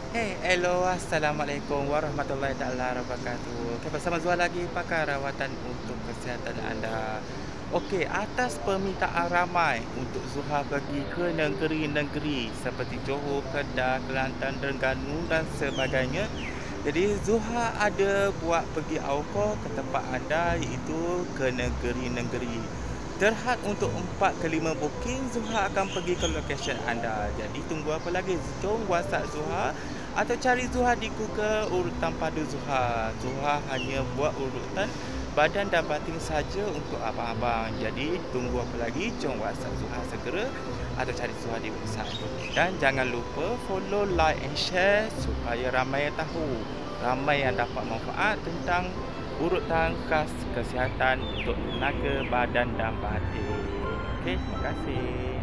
Hello, Assalamualaikum warahmatullahi taala wabarakatuh. Okay, bersama Zuhal lagi, pakar rawatan untuk kesihatan anda. Okey, atas permintaan ramai untuk Zuhal pergi ke negeri-negeri seperti Johor, Kedah, Kelantan, Terengganu dan sebagainya. Jadi Zuhal ada buat pergi AUKO ke tempat anda, iaitu ke negeri-negeri. Terhad untuk 4 ke 5 booking, Zuhal akan pergi ke location anda. Jadi tunggu apa lagi? Jom WhatsApp Zuhal atau cari Zuhal di Google urutan padu Zuhal. Zuhal hanya buat urutan badan dan batin saja untuk abang-abang. Jadi tunggu apa lagi? Jom WhatsApp Zuhal segera atau cari Zuhal di website. Dan jangan lupa follow, like and share supaya ramai yang tahu, ramai yang dapat manfaat tentang urutan khas kesihatan untuk tenaga badan dan batin. Okey, terima kasih.